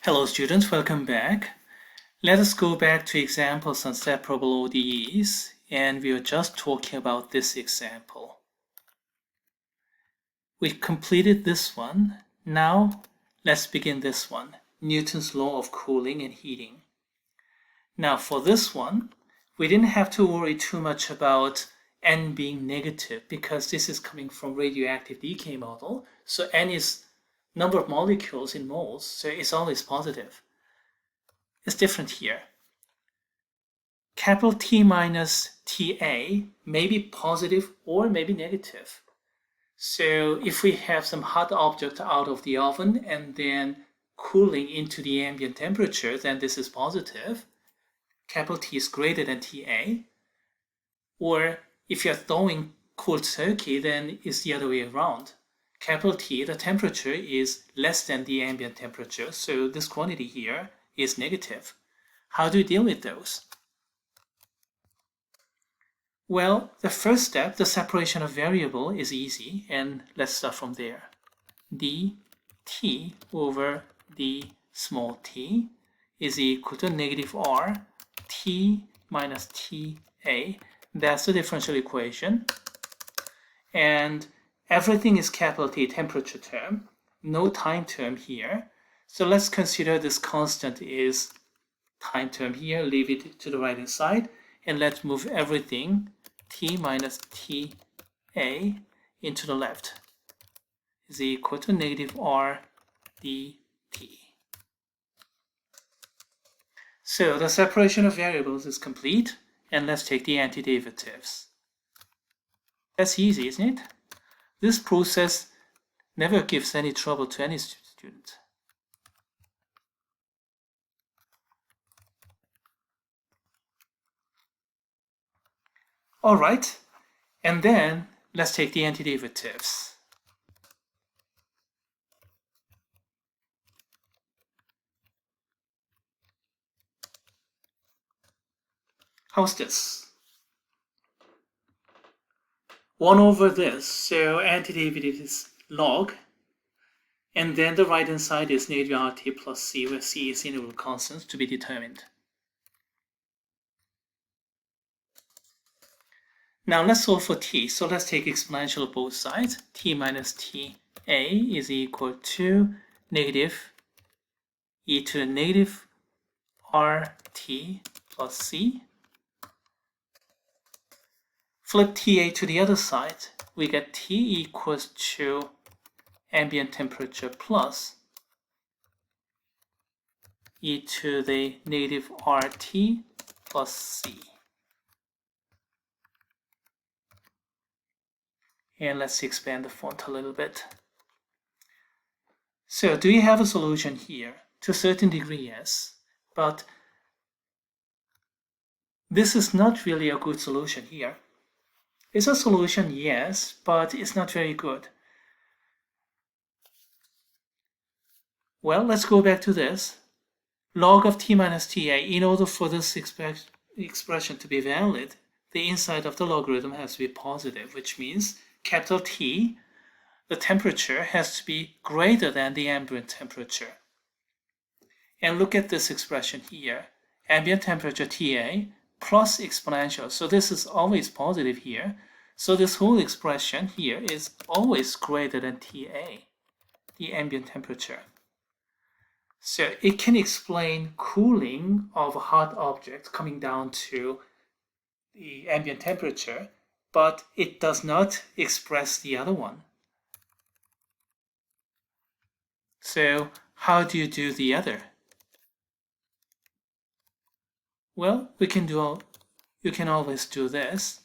Hello students, welcome back. Let us go back to examples on separable ODEs, and we are just talking about this example. We completed this one. Now let's begin this one, Newton's law of cooling and heating. Now for this one, we didn't have to worry too much about N being negative because this is coming from radioactive decay model. So N is number of molecules in moles, so it's always positive. It's different here. Capital T minus TA may be positive or maybe negative. So if we have some hot object out of the oven and then cooling into the ambient temperature, then this is positive. Capital T is greater than TA. Or if you're throwing cold turkey, then it's the other way around. Capital T, the temperature is less than the ambient temperature, so this quantity here is negative. How do we deal with those? Well, the first step, the separation of variable, is easy, and let's start from there. dt over d small t is equal to negative r t minus ta. That's the differential equation. And everything is capital T, temperature term, no time term here. So let's consider this constant is time term here, leave it to the right hand side, and let's move everything t minus ta into the left is equal to negative r dt. So the separation of variables is complete, and let's take the antiderivatives. That's easy, isn't it? This process never gives any trouble to any student. All right, and then let's take the antiderivatives. How's this? 1 over this, so antiderivative is log, and then the right hand side is negative RT plus C, where C is interval constants to be determined. Now let's solve for t. So let's take exponential of both sides. T minus ta is equal to negative e to the negative rt plus c. Flip ta to the other side, we get t equals to ambient temperature plus e to the negative rt plus c. And let's expand the font a little bit. So do we have a solution here? To a certain degree, yes. But this is not really a good solution here. It's a solution, yes, but it's not very good. Well, let's go back to this. Log of t minus ta, in order for this expression to be valid, the inside of the logarithm has to be positive, which means capital T, the temperature has to be greater than the ambient temperature. And look at this expression here. Ambient temperature Ta plus exponential. So this is always positive here. So this whole expression here is always greater than Ta, the ambient temperature. So it can explain cooling of a hot object coming down to the ambient temperature, but it does not express the other one. So how do you do the other? Well, you can always do this.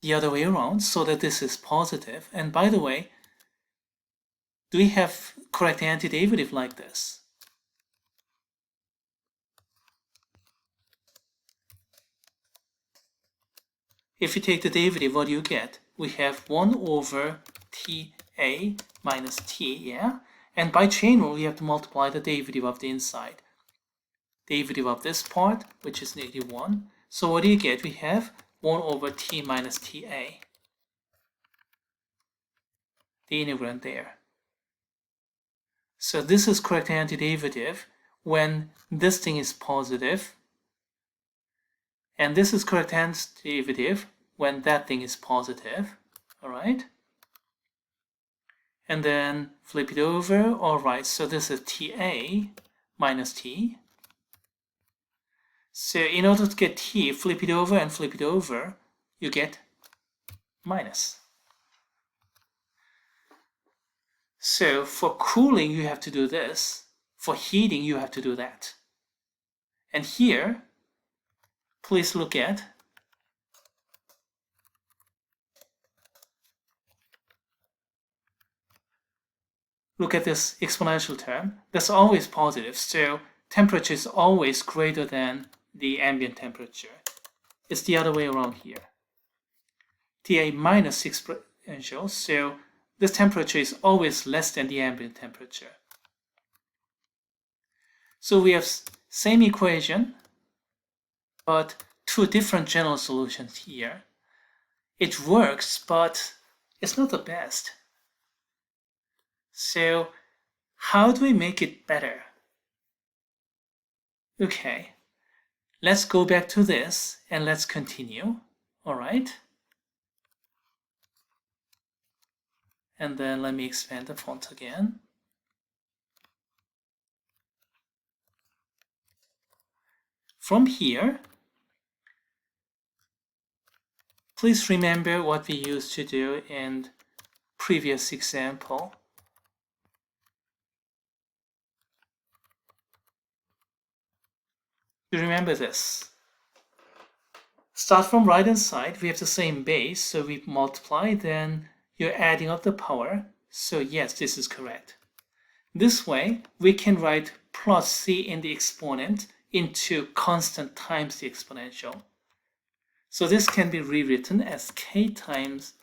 The other way around, so that this is positive. And by the way, do we have correct antiderivative like this? If you take the derivative, what do you get? We have 1 over Ta minus t, yeah? And by chain rule, we have to multiply the derivative of the inside. Derivative of this part, which is negative 1. So what do you get? We have 1 over t minus ta, the integrand there. So this is correct antiderivative when this thing is positive, and this is correct antiderivative when that thing is positive. All right? And then flip it over. All right, so this is ta minus t. So in order to get t, flip it over and flip it over, you get minus. So for cooling, you have to do this. For heating, you have to do that. And here, please look at this exponential term. That's always positive. So temperature is always greater than the ambient temperature. It's the other way around here. Ta minus exponential. So this temperature is always less than the ambient temperature. So we have same equation, but two different general solutions here. It works, but it's not the best. So how do we make it better? Okay, let's go back to this and let's continue. All right. And then let me expand the font again. From here, please remember what we used to do in previous example. You remember this. Start from right hand side, we have the same base, so we multiply, then you're adding up the power. So yes, this is correct. This way, we can write plus c in the exponent into constant times the exponential. So this can be rewritten as k times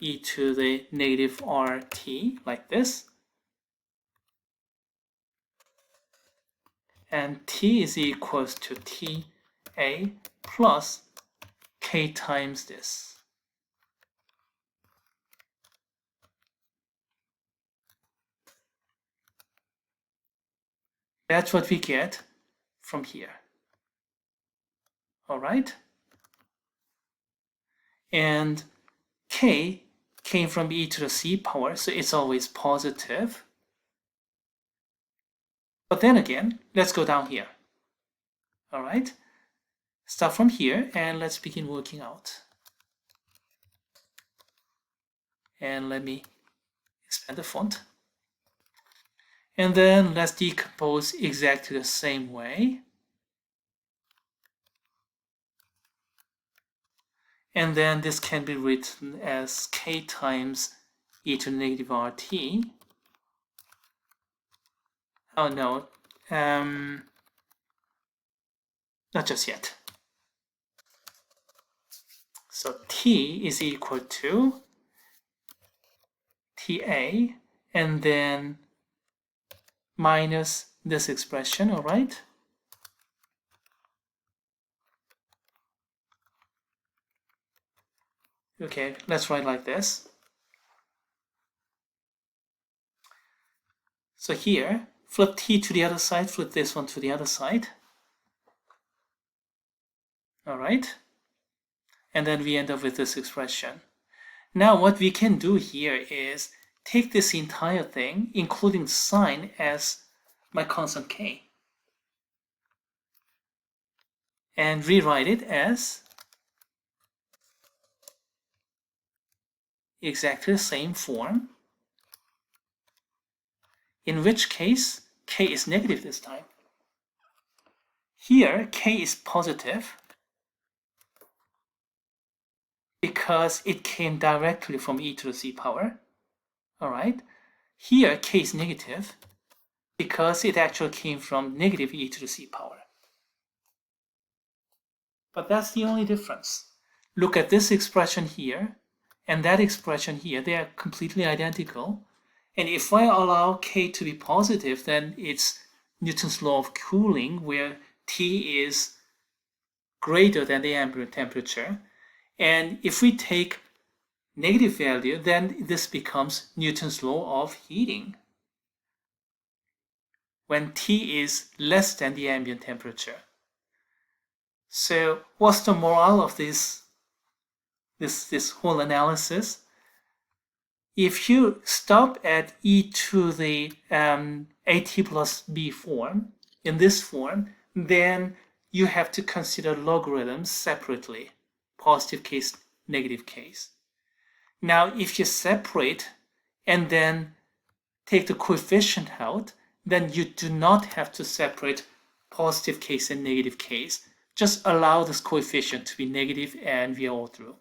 e to the negative rt, like this. And t is equals to ta plus k times this. That's what we get from here. All right? And k came from e to the c power, so it's always positive. But then again, let's go down here. All right? Start from here and let's begin working out. And let me expand the font. And then let's decompose exactly the same way. And then this can be written as k times e to the negative rt. Oh no, not just yet. So t is equal to ta, and then minus this expression, all right? Okay, let's write like this. So here, flip t to the other side, flip this one to the other side. All right? And then we end up with this expression. Now what we can do here is take this entire thing, including sign, as my constant k, and rewrite it as exactly the same form, in which case k is negative this time. Here k is positive because it came directly from e to the c power. All right. Here k is negative because it actually came from negative e to the c power. But that's the only difference. Look at this expression here and that expression here. They are completely identical. And if I allow k to be positive, then it's Newton's law of cooling, where T is greater than the ambient temperature. And if we take negative value, then this becomes Newton's law of heating when T is less than the ambient temperature. So what's the moral of this whole analysis? If you stop at e to the at plus b form, in this form, then you have to consider logarithms separately, positive case, negative case. Now, if you separate and then take the coefficient out, then you do not have to separate positive case and negative case. Just allow this coefficient to be negative and we are all through.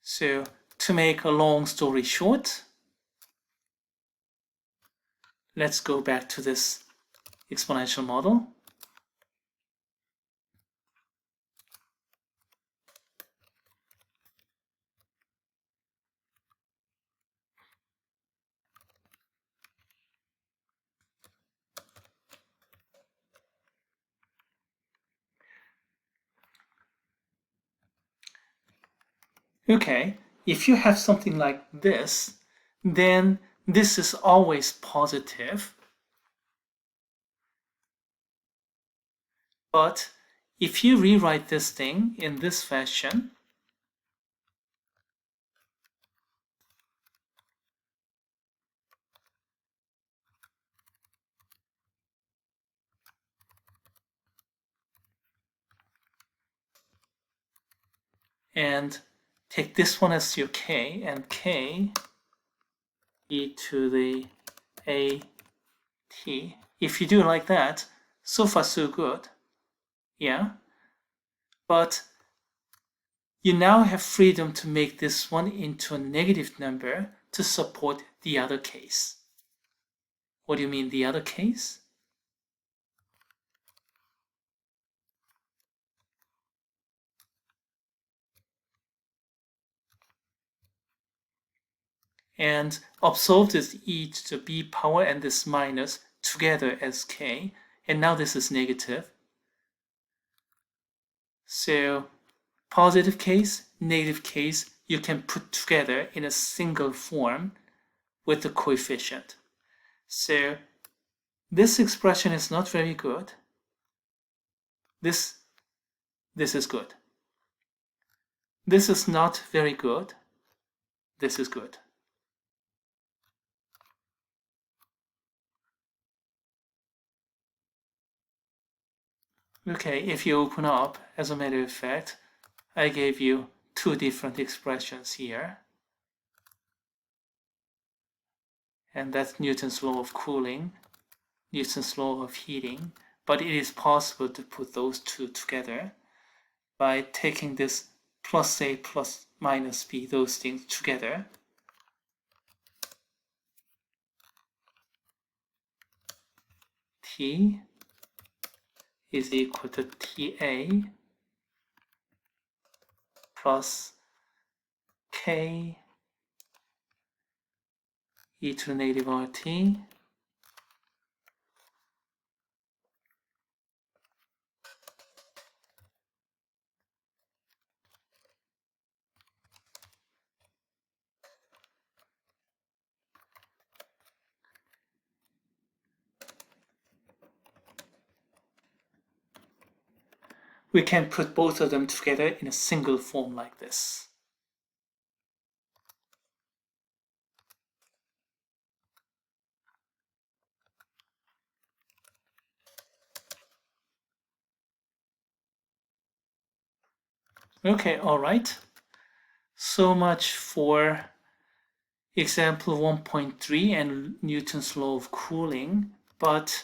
So to make a long story short, let's go back to this exponential model. Okay, if you have something like this, then this is always positive. But if you rewrite this thing in this fashion, and take this one as your k, and k e to the a t. If you do it like that, so far so good. Yeah. But you now have freedom to make this one into a negative number to support the other case. What do you mean the other case? And observe this e to the b power and this minus together as k, and now this is negative. So positive case, negative case, you can put together in a single form with the coefficient. So this expression is not very good. This is good. This is not very good. This is good. Okay, if you open up, as a matter of fact, I gave you two different expressions here. And that's Newton's law of cooling, Newton's law of heating. But it is possible to put those two together by taking this plus a plus minus b, those things together. T is equal to TA plus K e to the negative RT we can put both of them together in a single form like this. Okay, all right. So much for example 1.3 and Newton's law of cooling. But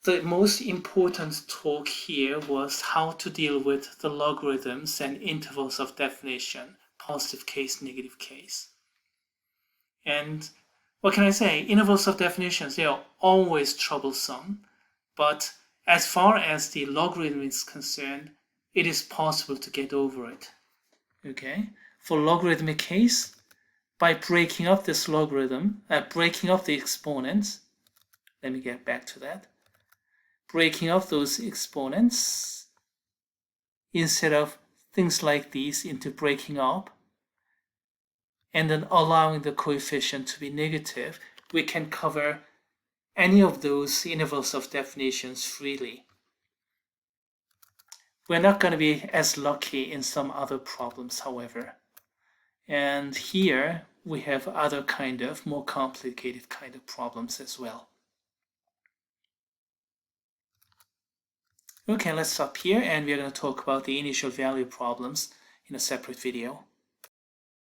the most important talk here was how to deal with the logarithms and intervals of definition, positive case, negative case. And what can I say? Intervals of definitions, they are always troublesome. But as far as the logarithm is concerned, it is possible to get over it. Okay? for logarithmic case, by breaking up this logarithm, breaking up the exponents. Let me get back to that. Breaking up those exponents instead of things like these into breaking up, and then allowing the coefficient to be negative, we can cover any of those intervals of definitions freely. We're not going to be as lucky in some other problems, however. And here we have other kind of more complicated kind of problems as well. Okay, let's stop here, and we're going to talk about the initial value problems in a separate video.